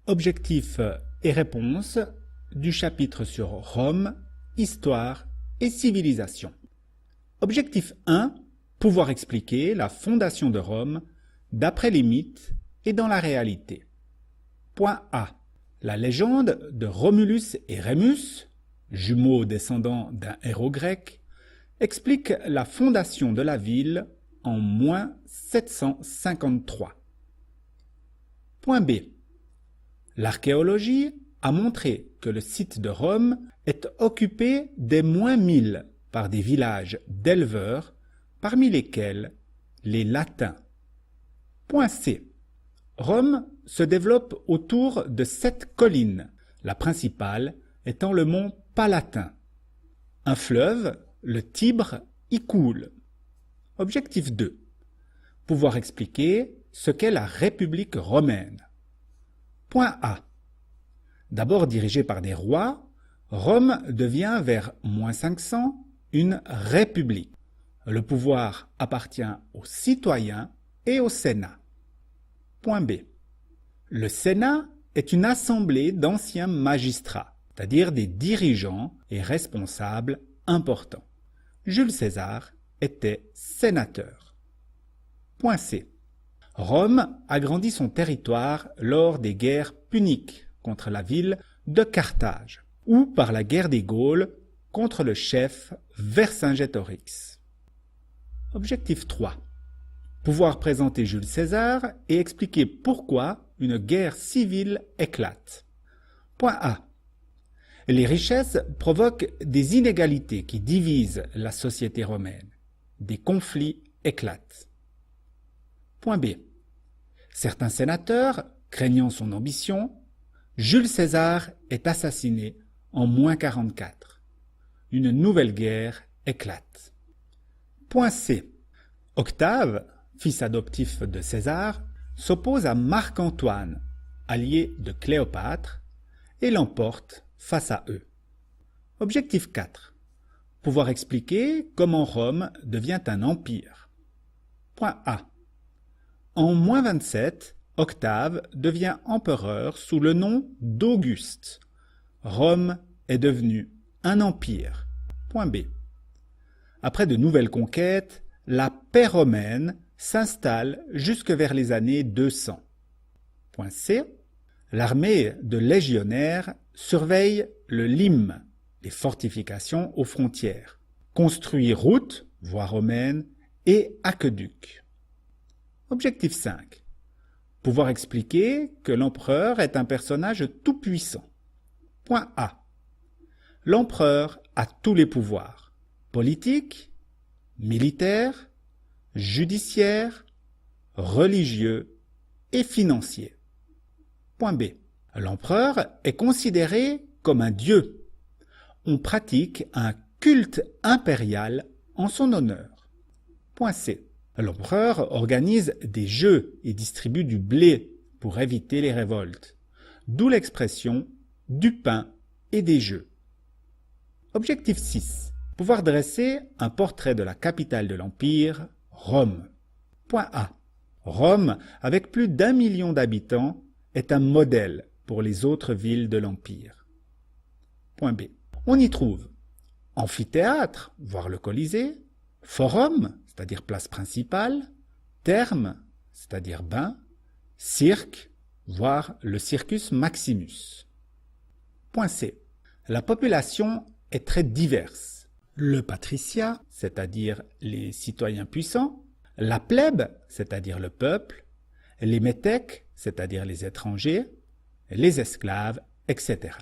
Objectifs et réponses du chapitre sur Rome, Histoire et Civilisation. Objectif 1. Pouvoir expliquer la fondation de Rome d'après les mythes et dans la réalité. Point A. La légende de Romulus et Rémus, jumeaux descendants d'un héros grec, explique la fondation de la ville en moins 753. Point B. L'archéologie a montré que le site de Rome est occupé dès moins 1000 par des villages d'éleveurs, parmi lesquels les Latins. Point C. Rome se développe autour de 7 collines, la principale étant le mont Palatin. Un fleuve, le Tibre, y coule. Objectif 2. Pouvoir expliquer ce qu'est la République romaine. Point A. D'abord dirigée par des rois, Rome devient vers moins 500 une république. Le pouvoir appartient aux citoyens et au Sénat. Point B. Le Sénat est une assemblée d'anciens magistrats, c'est-à-dire des dirigeants et responsables importants. Jules César était sénateur. Point C. Rome agrandit son territoire lors des guerres puniques contre la ville de Carthage ou par la guerre des Gaules contre le chef Vercingétorix. Objectif 3. Pouvoir présenter Jules César et expliquer pourquoi une guerre civile éclate. Point A. Les richesses provoquent des inégalités qui divisent la société romaine. Des conflits éclatent. Point B. Certains sénateurs, craignant son ambition, Jules César est assassiné en moins 44. Une nouvelle guerre éclate. Point C. Octave, fils adoptif de César, s'oppose à Marc-Antoine, allié de Cléopâtre, et l'emporte face à eux. Objectif 4. Pouvoir expliquer comment Rome devient un empire. Point A. En moins 27, Octave devient empereur sous le nom d'Auguste. Rome est devenue un empire. Point B. Après de nouvelles conquêtes, la paix romaine s'installe jusque vers les années 200. Point C. L'armée de légionnaires surveille le Lym, les fortifications aux frontières, construit routes, voies romaines et aqueducs. Objectif 5. Pouvoir expliquer que l'empereur est un personnage tout-puissant. Point A. L'empereur a tous les pouvoirs, politiques, militaires, judiciaires, religieux et financiers. Point B. L'empereur est considéré comme un dieu. On pratique un culte impérial en son honneur. Point C. L'empereur organise des jeux et distribue du blé pour éviter les révoltes, d'où l'expression du pain et des jeux. Objectif 6. Pouvoir dresser un portrait de la capitale de l'Empire, Rome. Point A. Rome, avec plus d'1 million d'habitants, est un modèle pour les autres villes de l'Empire. Point B. On y trouve amphithéâtre, voire le Colisée, forum, c'est-à-dire place principale, therme, c'est-à-dire bain, cirque, voire le Circus Maximus. Point C. La population est très diverse. Le patriciat, c'est-à-dire les citoyens puissants, la plèbe, c'est-à-dire le peuple, les métèques, c'est-à-dire les étrangers, les esclaves, etc.